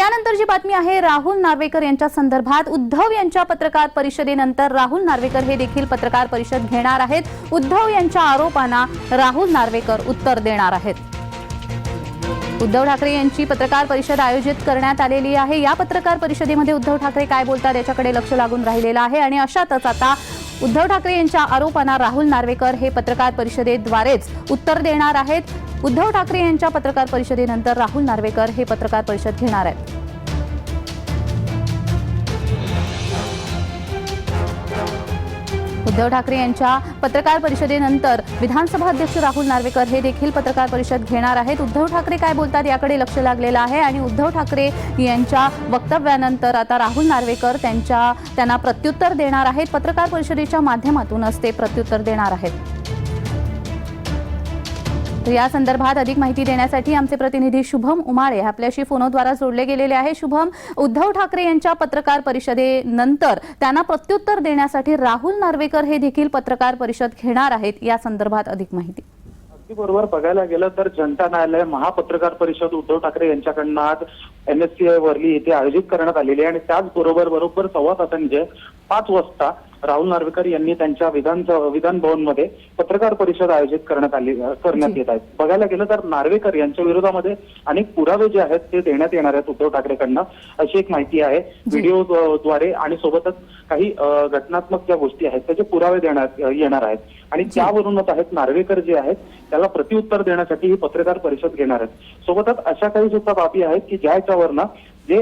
यानंतर जी बातमी आहे राहुल नार्वेकर यांच्या संदर्भात उद्धव यांच्या पत्रकार परिषदेनंतर राहुल नार्वेकर हे देखील पत्रकार परिषद घेणार आहेत। उद्धव यांच्या आरोपांना राहुल नार्वेकर उत्तर देणार आहेत। उद्धव ठाकरे यांची पत्रकार परिषद आयोजित करण्यात आलेली आहे। या पत्रकार परिषदेमध्ये उद्धव ठाकरे काय बोलतात याच्याकडे लक्ष लागून राहिलेलं आहे आणि अशातच आता उद्धव ठाकरे यांच्या आरोपांना राहुल नार्वेकर हे पत्रकार परिषदेद्वारेच उत्तर देणार आहेत। उद्धव ठाकरे यांच्या पत्रकार परिषदेनंतर राहुल नार्वेकर हे पत्रकार परिषद घेणार आहेत। उद्धव ठाकरे यांच्या पत्रकार परिषदेनंतर विधानसभा अध्यक्ष राहुल नार्वेकर हे देखील पत्रकार परिषद घेणार आहेत। उद्धव ठाकरे काय बोलतात याकडे लक्ष लागलेलं आहे आणि उद्धव ठाकरे यांच्या वक्तव्यानंतर आता राहुल नार्वेकर त्यांना प्रत्युत्तर देणार आहेत। पत्रकार परिषदेच्या माध्यमातूनच ते प्रत्युत्तर देणार आहेत। तर या संदर्भात अधिक माहिती देण्यासाठी आमचे प्रतिनिधी शुभम उमाळे आपल्याशी फोनद्वारे जोडले गेलेले आहे। शुभम, उद्धव ठाकरे यांच्या पत्रकार परिषदेनंतर त्यांना प्रत्युत्तर देण्यासाठी राहुल नार्वेकर हे देखील पत्रकार परिषद घेणार आहेत, या संदर्भात अधिक माहिती। अगदी बरोबर, बघायला गेलं तर जनता न्यायालय महापत्रकार परिषद उद्धव ठाकरे यांच्याकडनं आज NSCI वर्ली येथे आयोजित करण्यात आलेली आहे आणि त्याचबरोबर बरोबर 1.25 तासांचे 5 वाजता राहुल नार्वेकर यांनी त्यांच्या विधान भवनमध्ये पत्रकार परिषद आयोजित करण्यात येत आहेत। बघायला गेलं तर नार्वेकर यांच्या विरोधामध्ये अनेक पुरावे जे आहेत ते देण्यात येणार आहेत उद्धव ठाकरेंकडनं, अशी एक माहिती आहे। व्हिडिओद्वारे आणि सोबतच काही घटनात्मक ज्या गोष्टी आहेत त्याचे पुरावे देण्यात येणार आहेत आणि त्यावरूनच आहेत नार्वेकर जे आहेत त्याला प्रत्युत्तर देण्यासाठी ही पत्रकार परिषद घेणार आहेत। सोबतच अशा काही सुद्धा बाबी आहेत की ज्याच्यावरनं जे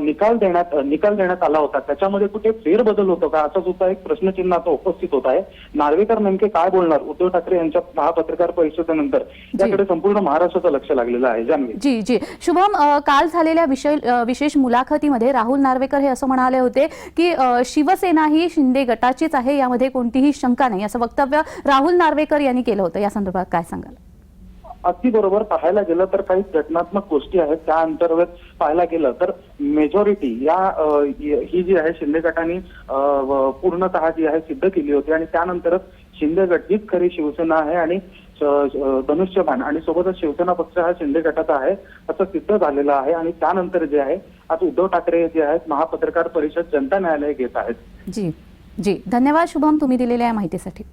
निकाल देण्यात आला होता त्याच्यामध्ये कुठे फेरबदल होतो का, असा सुद्धा एक प्रश्नचिन्ह आता उपस्थित होत आहे। नार्वेकर नेमके काय बोलणार उद्धव ठाकरे यांच्या महापत्रकार परिषदेनंतर, याकडे संपूर्ण महाराष्ट्राचं लक्ष लागलेलं आहे। जान्हवी जी शुभम, काल झालेल्या विशेष मुलाखतीमध्ये राहुल नार्वेकर हे असं म्हणाले होते की शिवसेना ही शिंदे गटाचीच आहे, यामध्ये कोणतीही शंका नाही, असं वक्तव्य राहुल नार्वेकर यांनी केलं होतं। या संदर्भात काय सांगाल? अगदी बरोबर, पाहायला गेलं तर काही घटनात्मक गोष्टी आहेत त्या अंतर्गत पाहायला गेलं तर मेजॉरिटी ही जी आहे शिंदे गटाने पूर्णतः जी आहे सिद्ध केली होती आणि त्यानंतरच शिंदे गट हीच खरी शिवसेना आहे आणि धनुष्यबाण आणि सोबतच शिवसेना पक्ष हा शिंदे गटाचा आहे असं सिद्ध झालेलं आहे आणि त्यानंतर जे आहे आता उद्धव ठाकरे जे आहेत महापत्रकार परिषद जनता न्यायालय घेत आहेत। जी धन्यवाद शुभम, तुम्ही दिलेल्या या माहितीसाठी।